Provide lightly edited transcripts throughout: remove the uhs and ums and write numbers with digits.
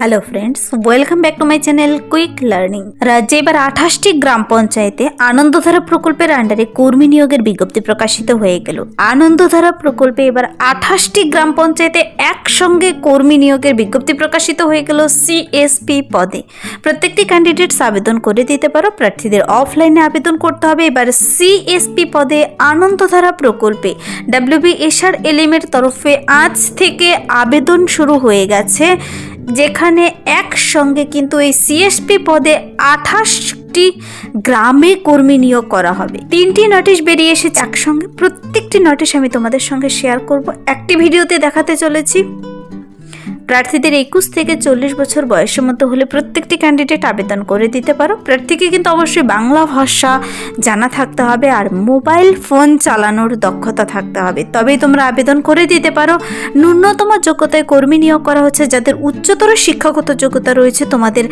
Hello friends, welcome back to my channel quick learning. রাজ্যে এবার 28টি গ্রাম পঞ্চায়েতে আনন্দধারা প্রকল্পের আন্ডারে কর্মী নিয়োগের বিজ্ঞপ্তি প্রকাশিত হয়ে গেল। আনন্দধারা প্রকল্পে এবার 28টি গ্রাম পঞ্চায়েতে একসঙ্গে কর্মী নিয়োগের বিজ্ঞপ্তি প্রকাশিত হয়ে গেল সিএসপি পদে। প্রত্যেকটি ক্যান্ডিডেটস আবেদন করে দিতে পারো। প্রার্থীদের অফলাইনে আবেদন করতে হবে। এবার সিএসপি পদে আনন্দধারা প্রকল্পে WBSRLM এর তরফে আজ থেকে আবেদন শুরু হয়ে গেছে, যেখানে একসঙ্গে কিন্তু এই সিএসপি পদে 28টি গ্রামে কর্মী নিয়োগ করা হবে। 3টি নোটিশ বেরিয়ে এসেছে একসঙ্গে। প্রত্যেকটি নোটিশ আমি তোমাদের সঙ্গে শেয়ার করব, একটি ভিডিওতে দেখাতে চলেছি। প্রার্থীদের 21 থেকে 40 বছর বয়সের মধ্যে হলে প্রত্যেকটি ক্যান্ডিডেট আবেদন করে দিতে পারো। প্রার্থীকে কিন্তু অবশ্যই বাংলা ভাষা জানা থাকতে হবে আর মোবাইল ফোন চালানোর দক্ষতা থাকতে হবে, তবেই তোমরা আবেদন করে দিতে পারো। ন্যূনতম যোগ্যতায় কর্মী নিয়োগ করা হচ্ছে। যাদের উচ্চতর শিক্ষাগত যোগ্যতা রয়েছে তোমাদের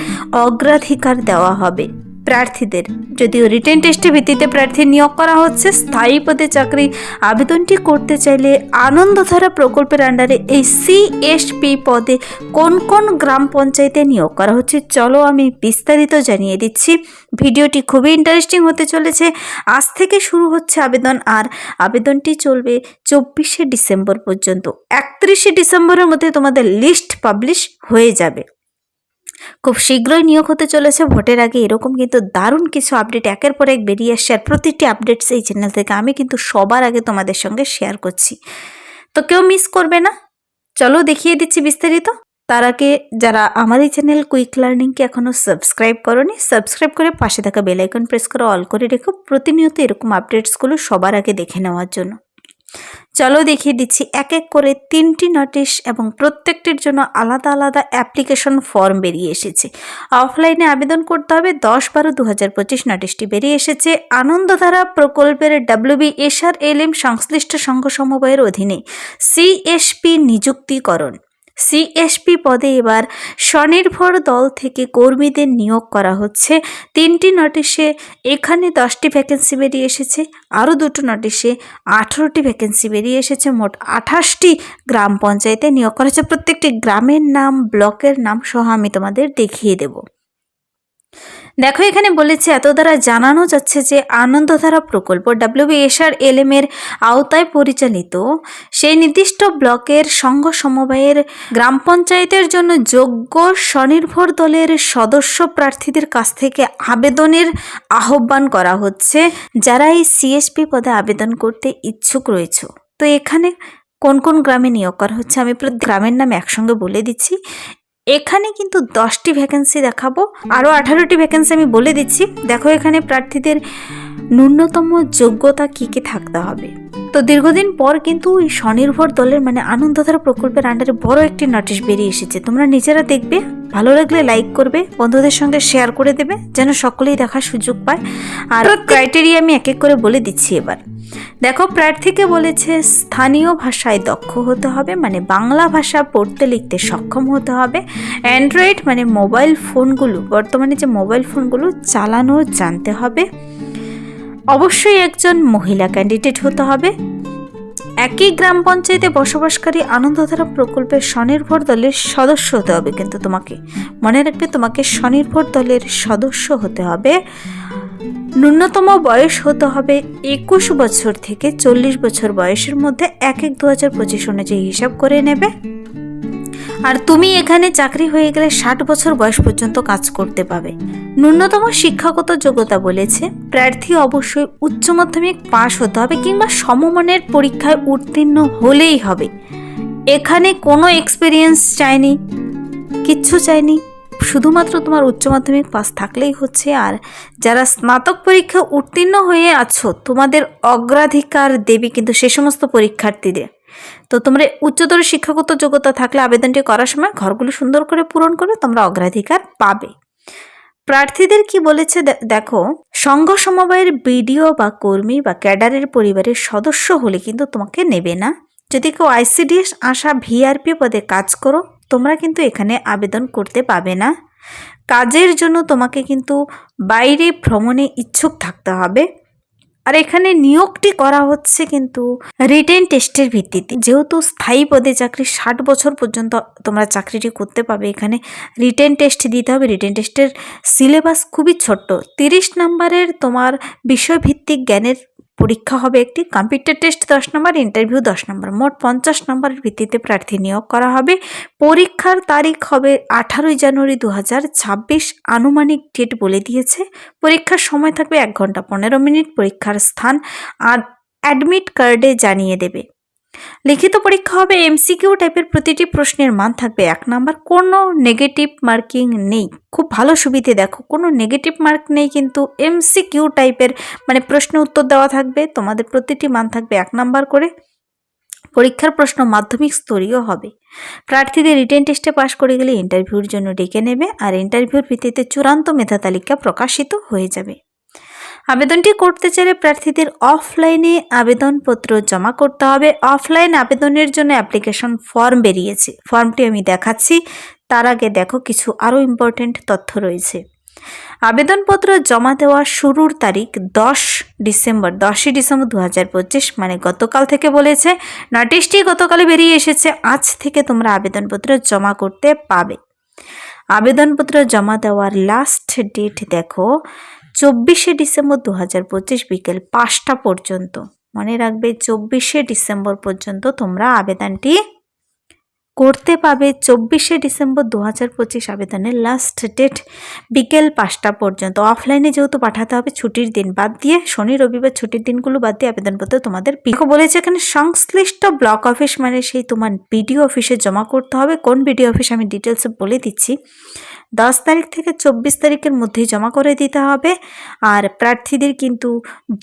অগ্রাধিকার দেওয়া হবে। প্রার্থীদের যদিও রিটেন টেস্টের ভিত্তিতে প্রার্থী নিয়োগ করা হচ্ছে। স্থায়ী পদে চাকরি আবেদনটি করতে চাইলে আনন্দধারা প্রকল্পের আন্ডারে এই সিএসপি পদে কোন কোন গ্রাম পঞ্চায়েতে নিয়োগ করা হচ্ছে চলো আমি বিস্তারিত জানিয়ে দিচ্ছি। ভিডিওটি খুবই ইন্টারেস্টিং হতে চলেছে। আজ থেকে শুরু হচ্ছে আবেদন, আর আবেদনটি চলবে 24শে ডিসেম্বর পর্যন্ত। 31শে ডিসেম্বরের মধ্যে তোমাদের লিস্ট পাবলিশ হয়ে যাবে। খুব শীঘ্রই নিয়োগ হতে চলেছে ভোটের আগে। এরকম কিন্তু দারুণ কিছু আপডেট একের পর এক বেরিয়ে আসছে, আর প্রতিটি আপডেটস এই চ্যানেল থেকে আমি কিন্তু সবার আগে তোমাদের সঙ্গে শেয়ার করছি, তো কেউ মিস করবে না। চলো দেখিয়ে দিচ্ছি বিস্তারিত। তার আগে যারা আমার এই চ্যানেল কুইক লার্নিংকে এখনও সাবস্ক্রাইব করোনি, সাবস্ক্রাইব করে পাশে থাকা বেল আইকন প্রেস করে অল করে রেখো, প্রতিনিয়ত এরকম আপডেটসগুলো সবার আগে দেখে নেওয়ার জন্য। চলো দেখিয়ে দিচ্ছি এক এক করে 3টি নোটিশ, এবং প্রত্যেকটির জন্য আলাদা আলাদা অ্যাপ্লিকেশন ফর্ম বেরিয়ে এসেছে। অফলাইনে আবেদন করতে হবে। 10/12/2025 নোটিশটি বেরিয়ে এসেছে। আনন্দধারা প্রকল্পের WBSRLM সংশ্লিষ্ট সংঘ সমবায়ের অধীনে সিএসপি নিযুক্তিকরণ। সিএসপি পদে এবার স্বনির্ভর দল থেকে কর্মীদের নিয়োগ করা হচ্ছে। 3টি নোটিশে এখানে 10টি ভ্যাকেন্সি বেরিয়ে এসেছে, আরও 2টো নোটিশে 18টি ভ্যাকেন্সি বেরিয়ে এসেছে। মোট 28টি গ্রাম পঞ্চায়েতে নিয়োগ করা হচ্ছে। প্রত্যেকটি গ্রামের নাম, ব্লকের নাম সহ আমি তোমাদের দেখিয়ে দেব। দেখো এখানে বলেছে, এত দ্বারা জানানো যাচ্ছে যে আনন্দধারা প্রকল্প WBSRLM এর আওতায় পরিচালিত সেই নির্দিষ্ট ব্লকের সংঘ সমবায়ের গ্রাম পঞ্চায়েতের জন্য যোগ্য স্বনির্ভর দলের সদস্য প্রার্থীদের কাছ থেকে আবেদনের আহ্বান করা হচ্ছে, যারা এই সিএসপি পদে আবেদন করতে ইচ্ছুক রয়েছে। তো এখানে কোন কোন গ্রামে নিয়োগ করা হচ্ছে আমি গ্রামের নাম একসঙ্গে বলে দিচ্ছি। এখানে কিন্তু 10টি ভ্যাকেন্সি দেখাবো, আরও 18টি ভ্যাকেন্সি আমি বলে দিচ্ছি। দেখো এখানে প্রার্থীদের ন্যূনতম যোগ্যতা কী কী থাকতে হবে। তো দীর্ঘদিন পর কিন্তু এই স্বনির্ভর দলের মানে আনন্দধারা প্রকল্পের আন্ডারে বড় একটি নোটিশ বেরিয়ে এসেছে। তোমরা নিজেরা দেখবে, ভালো লাগলে লাইক করবে, বন্ধুদের সঙ্গে শেয়ার করে দেবে যেন সকলেই দেখার সুযোগ পায়। আর ক্রাইটেরিয়া আমি এক এক করে বলে দিচ্ছি এবার। দেখো প্রার্থীকে বলেছে স্থানীয় ভাষায় দক্ষ হতে হবে, মানে বাংলা ভাষা পড়তে লিখতে সক্ষম হতে হবে। অ্যান্ড্রয়েড মানে মোবাইল ফোনগুলো, বর্তমানে যে মোবাইল ফোনগুলো চালানো জানতে হবে। অবশ্যই একজন মহিলা ক্যান্ডিডেট হতে হবে। একই গ্রাম পঞ্চায়েতে বসবাসকারী আনন্দধারা প্রকল্পের স্বনির্ভর দলের সদস্য হতে হবে, কিন্তু তোমাকে মনে রাখবে তোমাকে স্বনির্ভর দলের সদস্য হতে হবে। ন্যূনতম বয়স হতে হবে 21 বছর থেকে 40 বছর বয়সের মধ্যে। 1/1/2025 অনুযায়ী হিসাব করে নেবে। আর তুমি এখানে চাকরি হয়ে গেলে 60 বছর বয়স পর্যন্ত কাজ করতে পাবে। ন্যূনতম শিক্ষাগত যোগ্যতা বলেছে প্রার্থী অবশ্যই উচ্চ মাধ্যমিক পাশ হতে হবে কিংবা সমমানের পরীক্ষায় উত্তীর্ণ হলেই হবে। এখানে কোনো এক্সপিরিয়েন্স চাইনি, কিচ্ছু চাইনি, শুধুমাত্র তোমার উচ্চ মাধ্যমিক পাস থাকলেই হচ্ছে। আর যারা স্নাতক পরীক্ষা উত্তীর্ণ হয়ে আছো তোমাদের অগ্রাধিকার দেবে কিন্তু সে সমস্ত পরীক্ষার্থীদের। তো তোমরা উচ্চতর শিক্ষাগত যোগ্যতা থাকলে আবেদনটি করার সময় ঘরগুলো সুন্দর করে পূরণ করে তোমরা অগ্রাধিকার পাবে। প্রার্থীদের কি বলেছে দেখো, সংঘ সমবায়ের বিডিও বা কর্মী বা ক্যাডারের পরিবারের সদস্য হলে কিন্তু তোমাকে নেবে না। যদি কেউ ICDS আশা VRP পদে কাজ করো তোমরা কিন্তু এখানে আবেদন করতে পাবে না। কাজের জন্য তোমাকে কিন্তু বাইরে ভ্রমণে ইচ্ছুক থাকতে হবে। আর এখানে নিয়োগটি করা হচ্ছে কিন্তু রিটেন টেস্টের ভিত্তিতে। যেহেতু স্থায়ী পদে চাকরি 60 বছর পর্যন্ত তোমরা চাকরিটি করতে পাবে, এখানে রিটেন টেস্ট দিতে হবে। রিটেন টেস্টের সিলেবাস খুবই ছোট্ট, 30 নম্বরের তোমার বিষয়ভিত্তিক জ্ঞানের পরীক্ষা হবে একটি, কম্পিউটার টেস্ট 10 নম্বর, ইন্টারভিউ 10 নম্বর, মোট 50 নম্বরের ভিত্তিতে প্রার্থী নিয়োগ করা হবে। পরীক্ষার তারিখ হবে 18 জানুয়ারি 2026, আনুমানিক ডেট বলে দিয়েছে। পরীক্ষার সময় থাকবে 1 ঘন্টা 15 মিনিট। পরীক্ষার স্থান আর অ্যাডমিট কার্ডে জানিয়ে দেবে। লিখিত পরীক্ষা হবে এমসিকিউ টাইপের, প্রতিটি প্রশ্নের মান থাকবে 1 নাম্বার, কোনো নেগেটিভ মার্কিং নেই। খুব ভালো সুবিধে, দেখো কোনো নেগেটিভ মার্ক নেই, কিন্তু এমসিকিউ টাইপের মানে প্রশ্ন উত্তর দেওয়া থাকবে, তোমাদের প্রতিটি মান থাকবে 1 নাম্বার করে। পরীক্ষার প্রশ্ন মাধ্যমিক স্তরীয় হবে। প্রার্থীদের রিটেন টেস্টে পাশ করে গেলে ইন্টারভিউর জন্য ডেকে নেবে, আর ইন্টারভিউর ভিত্তিতে চূড়ান্ত মেধা তালিকা প্রকাশিত হয়ে যাবে। আবেদনটি করতে চাইলে প্রার্থীদের অফলাইনে আবেদনপত্র জমা করতে হবে। অফলাইন আবেদনের জন্য অ্যাপ্লিকেশন ফর্ম বেরিয়েছে, ফর্মটি আমি দেখাচ্ছি। তার আগে দেখো কিছু আরও ইম্পর্টেন্ট তথ্য রয়েছে। আবেদনপত্র জমা দেওয়ার শুরুর তারিখ 10ই ডিসেম্বর 2025, মানে গতকাল থেকে বলেছে। নোটিশটি গতকালে বেরিয়ে এসেছে, আজ থেকে তোমরা আবেদনপত্র জমা করতে পাবে। আবেদনপত্র জমা দেওয়ার লাস্ট ডেট দেখো 24শে ডিসেম্বর 2025 বিকেল 5টা পর্যন্ত। মনে রাখবে 24শে ডিসেম্বর পর্যন্ত তোমরা আবেদনটি করতে পাবে। 24শে ডিসেম্বর 2025 আবেদনের লাস্ট ডেট, বিকেল 5টা পর্যন্ত। অফলাইনে যেহেতু পাঠাতে হবে, ছুটির দিন বাদ দিয়ে, শনি রবিবার ছুটির দিনগুলো বাদ দিয়ে আবেদনপত্র তোমাদের বলেছে এখানে সংশ্লিষ্ট ব্লক অফিস, মানে সেই তোমার বিডিও অফিসে জমা করতে হবে। কোন বিডিও অফিস আমি ডিটেলসে বলে দিচ্ছি। 10 তারিখ থেকে 24 তারিখের মধ্যেই জমা করে দিতে হবে। আর প্রার্থীদের কিন্তু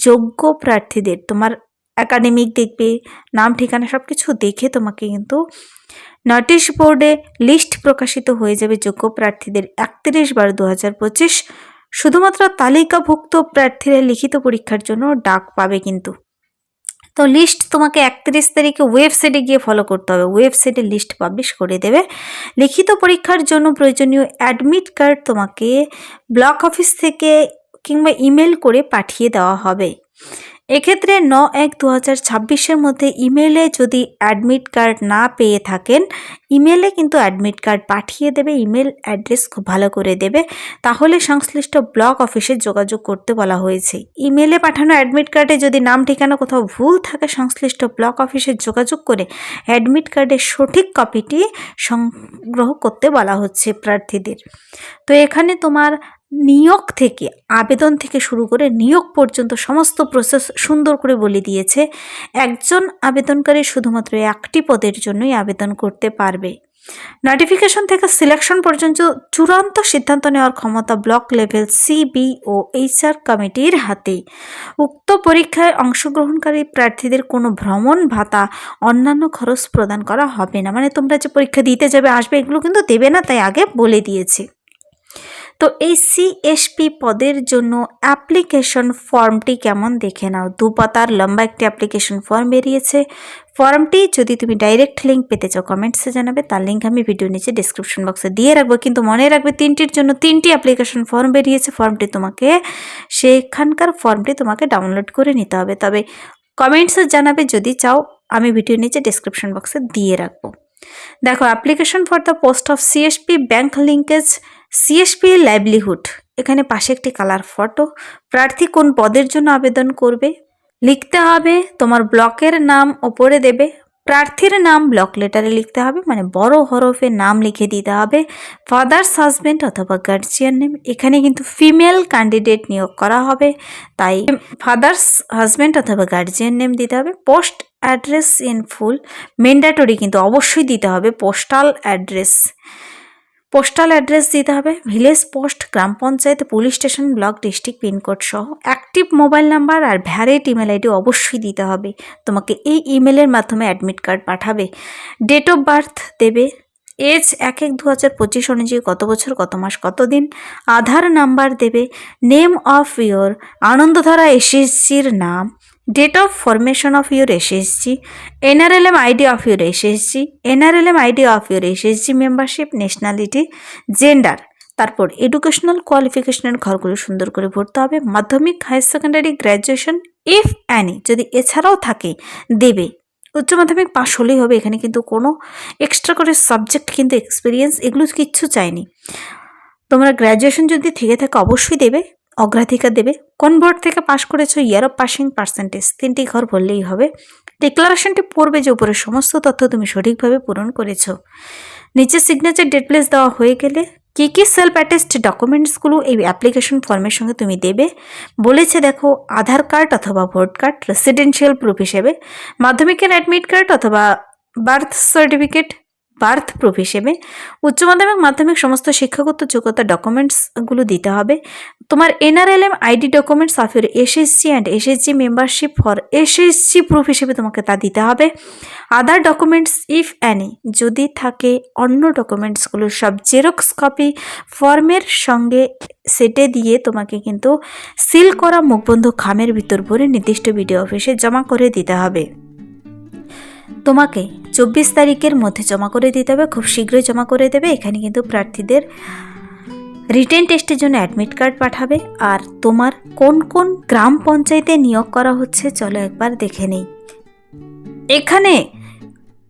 যোগ্য প্রার্থীদের তোমার একাডেমিক দেখবে, নাম ঠিকানা সব কিছু দেখে তোমাকে কিন্তু নোটিশ বোর্ডে লিস্ট প্রকাশিত হয়ে যাবে যোগ্য প্রার্থীদের 31/12/2025। শুধুমাত্র তালিকাভুক্ত প্রার্থীরা লিখিত পরীক্ষার জন্য ডাক পাবে কিন্তু। তো লিস্ট তোমাকে 31 তারিখে ওয়েবসাইটে গিয়ে ফলো করতে হবে, ওয়েবসাইটে লিস্ট পাবলিশ করে দেবে। লিখিত পরীক্ষার জন্য প্রয়োজনীয় অ্যাডমিট কার্ড তোমাকে ব্লক অফিস থেকে কিংবা ইমেল করে পাঠিয়ে দেওয়া হবে। এক্ষেত্রে 9/1/2026 মধ্যে ইমেলে যদি অ্যাডমিট কার্ড না পেয়ে থাকেন, ইমেলে কিন্তু অ্যাডমিট কার্ড পাঠিয়ে দেবে। ইমেল অ্যাড্রেস খুব ভালো করে দেবে, তাহলে সংশ্লিষ্ট ব্লক অফিসে যোগাযোগ করতে বলা হয়েছে। ইমেলে পাঠানো অ্যাডমিট কার্ডে যদি নাম ঠিকানা কোথাও ভুল থাকে, সংশ্লিষ্ট ব্লক অফিসে যোগাযোগ করে অ্যাডমিট কার্ডের সঠিক কপিটি সংগ্রহ করতে বলা হচ্ছে প্রার্থীদের। তো এখানে তোমার নিয়োগ থেকে, আবেদন থেকে শুরু করে নিয়োগ পর্যন্ত সমস্ত প্রসেস সুন্দর করে বলে দিয়েছে। একজন আবেদনকারী শুধুমাত্র একটি পদের জন্যই আবেদন করতে পারবে। নোটিফিকেশন থেকে সিলেকশন পর্যন্ত চূড়ান্ত সিদ্ধান্ত নেওয়ার ক্ষমতা ব্লক লেভেল সিবি ও এইচআর কমিটির হাতে। উক্ত পরীক্ষায় অংশগ্রহণকারী প্রার্থীদের কোনো ভ্রমণ ভাতা, অন্যান্য খরচ প্রদান করা হবে না। মানে তোমরা যে পরীক্ষা দিতে যাবে, আসবে, এগুলো কিন্তু দেবে না, তাই আগে বলে দিয়েছে। তো এই সিএসপি পদের জন্য অ্যাপ্লিকেশন ফর্মটি কেমন দেখে নাও। 2 পাতার লম্বা একটি অ্যাপ্লিকেশন ফর্ম বেরিয়েছে। ফর্মটি যদি তুমি ডাইরেক্ট লিঙ্ক পেতে চাও কমেন্টসে জানাবে, তার লিঙ্ক আমি ভিডিও নিচে ডিসক্রিপশন বক্সে দিয়ে রাখবো। কিন্তু মনে রাখবে 3টির জন্য 3টি অ্যাপ্লিকেশন ফর্ম বেরিয়েছে। ফর্মটি তোমাকে ডাউনলোড করে নিতে হবে। তবে কমেন্টসে জানাবে যদি চাও, আমি ভিডিও নিচে ডিসক্রিপশন বক্সে দিয়ে রাখবো। দেখো, application for the post of CSP bank linkage CSP livelihood, এখানে পাশে একটি কালার ফটো। প্রার্থী কোন পদের জন্য আবেদন করবে লিখতে হবে, তোমার ব্লকের নাম ওপরে দেবে, প্রার্থীর নাম ব্লক লেটারে লিখতে হবে, মানে বড় হরফে নাম লিখে দিতে হবে। ফাদার্স হাজব্যান্ড অথবা গার্জিয়ান নেম, এখানে কিন্তু ফিমেল ক্যান্ডিডেট নিয়োগ করা হবে, তাই ফাদার্স হাজব্যান্ড অথবা গার্জিয়ান নেম দিতে হবে। Post address in full, mandatory কিন্তু অবশ্যই দিতে হবে। পোস্টাল অ্যাড্রেস দিতে হবে। ভিলেজ পোস্ট, গ্রাম panchayat, police station, block, district, pin code সহ অ্যাক্টিভ মোবাইল নাম্বার আর ভ্যালিড ইমেল আইডি অবশ্যই দিতে হবে। তোমাকে এই ইমেলের মাধ্যমে অ্যাডমিট কার্ড পাঠাবে। ডেট অফ বার্থ দেবে, এজ 1/1/2025 অনুযায়ী কত বছর, কত মাস, কত দিন। আধার নাম্বার দেবে। নেম অফ ইয়োর আনন্দধারা এসএসজির নাম, date of formation of your SSG, NRLM ID of your SSG, NRLM ID of your SSG membership, nationality, gender. তারপর এডুকেশনাল কোয়ালিফিকেশনের ঘরগুলো সুন্দর করে ভরতে হবে। Madhyamik, higher secondary, graduation, if any যদি এছাড়াও থাকে দেবে। উচ্চ মাধ্যমিক পাশ হলেই হবে, এখানে কিন্তু কোনো এক্সট্রা করে সাবজেক্ট কিন্তু এক্সপিরিয়েন্স এগুলো কিচ্ছু চাইনি। তোমরা গ্র্যাজুয়েশন যদি থেকে থাকে অবশ্যই দেবে, অগ্রাধিকার দেবে। কোন বোর্ড থেকে পাশ করেছো, ইয়ার অফ পাসিং, পার্সেন্টেজ, 3টি ঘর বললেই হবে। ডিক্লারেশনটি পড়বে যে উপরের সমস্ত তথ্য তুমি সঠিকভাবে পূরণ করেছো। নিচে সিগনেচার ডেট প্লেস দেওয়া হয়ে গেলে কী কী সেলফ অ্যাটেস্ট ডকুমেন্টসগুলো এই অ্যাপ্লিকেশন ফর্মের সঙ্গে তুমি দেবে বলেছে। দেখো, আধার কার্ড অথবা ভোট কার্ড রেসিডেন্সিয়াল প্রুফ হিসেবে, মাধ্যমিকের অ্যাডমিট কার্ড অথবা বার্থ সার্টিফিকেট বার্থ প্রুফ হিসেবে, উচ্চ মাধ্যমিক মাধ্যমিক সমস্ত শিক্ষাগত যোগ্যতা ডকুমেন্টসগুলো দিতে হবে। তোমার NRLM ID documents of your SHG and SHG membership for SHG proof হিসেবে তোমাকে তা দিতে হবে। আদার ডকুমেন্টস ইফ অ্যানি যদি থাকে, অন্য ডকুমেন্টসগুলো সব জেরক্স কপি ফর্মের সঙ্গে সেটে দিয়ে তোমাকে কিন্তু সিল করা মুখবন্ধ খামের ভিতর ভরে নির্দিষ্ট বিডিও অফিসে জমা করে দিতে হবে। তোমাকে 24 তারিখের মধ্যে জমা করে দিতে হবে, খুব শীঘ্রই জমা করে দেবে। এখানে কিন্তু প্রার্থীদের রিটেন টেস্টের জন্য অ্যাডমিট কার্ড পাঠাবে। আর তোমার কোন কোন গ্রাম পঞ্চায়েতে নিয়োগ করা হচ্ছে চলো একবার দেখে নেই। এখানে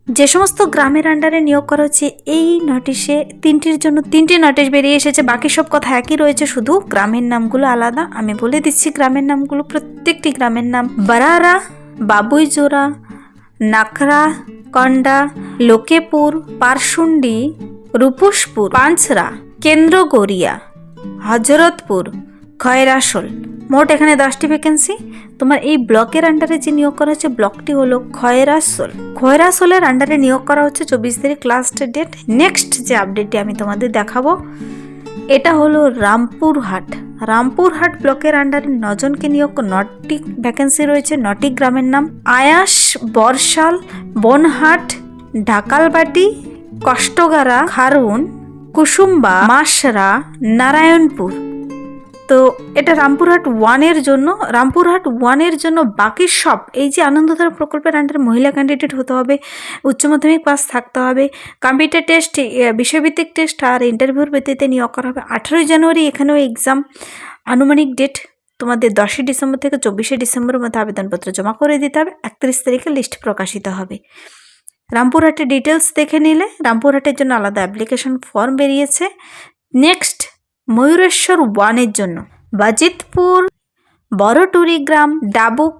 যে সমস্ত গ্রামের আন্ডারে নিয়োগ করা হচ্ছে এই নোটিশে 3টির জন্য 3টি নোটিশ বেরিয়ে এসেছে, বাকি সব কথা একই রয়েছে, শুধু গ্রামের নামগুলো আলাদা। আমি বলে দিচ্ছি গ্রামের নামগুলো, প্রত্যেকটি গ্রামের নাম: বারারা, বাবুইজোড়া, নাকরা, কন্ডা, লোকেপুর, পারশুন্ডি, রূপুসপুর, পাঁচরা, কেন্দ্রগড়িয়া, হজরতপুর, খয়রাসোল। মোট এখানে 10টি ভ্যাকেন্সি। তোমার এই ব্লকের আন্ডারে যে নিয়োগ করা হচ্ছে ব্লকটি হলো খয়রাসোল। খয়রাসোলের আন্ডারে নিয়োগ করা হচ্ছে 24 তারিখ লাস্ট ডেট। নেক্সট যে আপডেটটি আমি তোমাদের দেখাবো এটা হলো রামপুরহাট। রামপুরহাট ব্লকের আন্ডারে 9 জনকে নিয়োগ, 9টি ভ্যাকেন্সি রয়েছে, 9টি গ্রামের নাম: আয়াস, বর্ষাল, বনহাট, ঢাকালবাটি, কষ্টগারা, খারুন, কুসুম্বা, মাসরা, নারায়ণপুর। তো এটা রামপুরহাট 1-এর জন্য। রামপুরহাট 1-এর জন্য বাকি সব এই যে আনন্দধারা প্রকল্পের আন্ডারে মহিলা ক্যান্ডিডেট হতে হবে, উচ্চ মাধ্যমিক পাস থাকতে হবে, কম্পিউটার টেস্ট, বিষয়ভিত্তিক টেস্ট আর ইন্টারভিউর ভিত্তিতে নিয়োগ করা হবে। 18 জানুয়ারি এখানেও এক্সাম। আনুমানিক ডেট তোমাদের 10 ডিসেম্বর থেকে 24 ডিসেম্বরের মধ্যে আবেদনপত্র জমা করে দিতে হবে। 31 তারিখে লিস্ট প্রকাশিত হবে। রামপুরহাটের ডিটেলস দেখে নিলে, রামপুরহাটের জন্য আলাদা অ্যাপ্লিকেশন ফর্ম বেরিয়েছে। নেক্সট ময়ূরেশ্বর 1-এর জন্য বাজিতপুর, বড়টুরি গ্রাম, ডাবুক,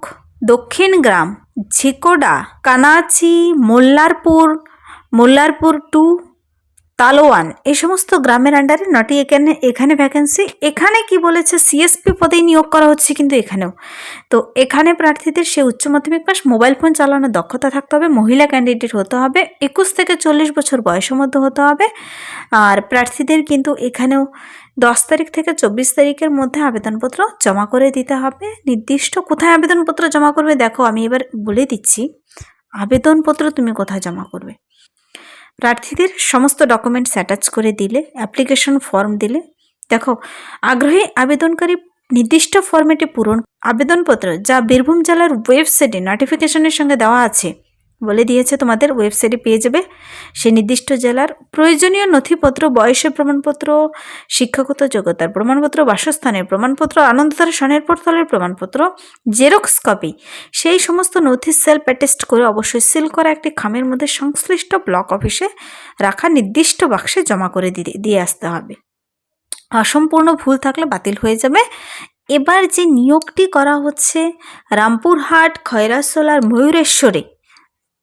দক্ষিণ গ্রাম, ঝিকোডা, কানাচি, মোল্লারপুর 2, তালোয়ান, এই সমস্ত গ্রামের আন্ডারে 9টি এখানে ভ্যাকেন্সি। এখানে কি বলেছে, CSP পদেই নিয়োগ করা হচ্ছে কিন্তু এখানেও। তো এখানে প্রার্থীদের সে উচ্চ মাধ্যমিক পাস, মোবাইল ফোন চালানোর দক্ষতা থাকতে হবে, মহিলা ক্যান্ডিডেট হতে হবে, 21 থেকে 40 বছর বয়সের মধ্যে হতে হবে। আর প্রার্থীদের কিন্তু এখানেও 10 তারিখ থেকে 24 তারিখের মধ্যে আবেদনপত্র জমা করে দিতে হবে। নির্দিষ্ট কোথায় আবেদনপত্র জমা করবে দেখো, আমি এবার বলে দিচ্ছি আবেদনপত্র তুমি কোথায় জমা করবে। প্রার্থীদের সমস্ত ডকুমেন্টস অ্যাটাচ করে দিলে, অ্যাপ্লিকেশন ফর্ম দিলে, দেখো আগ্রহী আবেদনকারী নির্দিষ্ট ফর্মেটে পূরণ আবেদনপত্র যা বীরভূম জেলার ওয়েবসাইটে নোটিফিকেশনের সঙ্গে দেওয়া আছে, বলে দিয়েছে তোমাদের ওয়েবসাইটে পেয়ে যাবে। সে নির্দিষ্ট জেলার প্রয়োজনীয় নথিপত্র, বয়সের প্রমাণপত্র, শিক্ষাগত যোগ্যতার প্রমাণপত্র, বাসস্থানের প্রমাণপত্র, আনন্দধারা স্বনির্ভরশীলের প্রমাণপত্র, জেরক্স কপি, সেই সমস্ত নথি সেলফ অ্যাটেস্ট করে অবশ্যই সিল করা একটি খামের মধ্যে সংশ্লিষ্ট ব্লক অফিসে রাখা নির্দিষ্ট বাক্সে জমা করে দিয়ে আসতে হবে। অসম্পূর্ণ ভুল থাকলে বাতিল হয়ে যাবে। এবার যে নিয়োগটি করা হচ্ছে রামপুরহাট, খয়রাসোল আর ময়ূরেশ্বরে,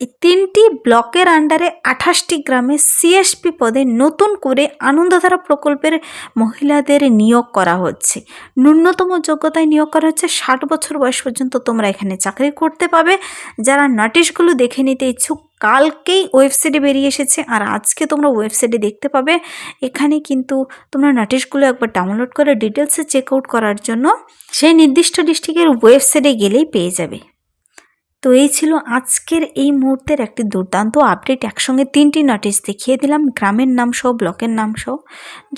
এই 3টি ব্লকের আন্ডারে 28টি গ্রামে CSP পদে নতুন করে আনন্দধারা প্রকল্পের মহিলাদের নিয়োগ করা হচ্ছে। ন্যূনতম যোগ্যতায় নিয়োগ করা হচ্ছে, 60 বছর বয়স পর্যন্ত তোমরা এখানে চাকরি করতে পাবে। যারা নোটিশগুলো দেখে নিতে ইচ্ছুক, কালকেই ওয়েবসাইটে বেরিয়ে এসেছে আর আজকে তোমরা ওয়েবসাইটে দেখতে পাবে। এখানে কিন্তু তোমরা নোটিশগুলো একবার ডাউনলোড করে ডিটেলসে চেক আউট করার জন্য সেই নির্দিষ্ট ডিস্ট্রিক্টের ওয়েবসাইটে গেলেই পেয়ে যাবে। তো এই ছিল আজকের এই মুহূর্তের একটি দুর্দান্ত আপডেট। একসঙ্গে 3টি নোটিশ দেখিয়ে দিলাম, গ্রামের নাম সহ, ব্লকের নাম সহ।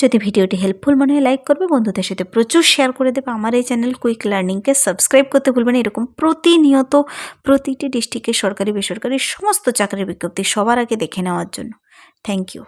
যদি ভিডিওটি হেল্পফুল মনে হয় লাইক করবে, বন্ধুদের সাথে প্রচুর শেয়ার করে দেবে। আমার এই চ্যানেল কুইক লার্নিংকে সাবস্ক্রাইব করতে ভুলবেন এরকম প্রতিনিয়ত প্রতিটি ডিস্ট্রিক্টের সরকারি বেসরকারি সমস্ত চাকরির বিজ্ঞপ্তি সবার আগে দেখে নেওয়ার জন্য। Thank you.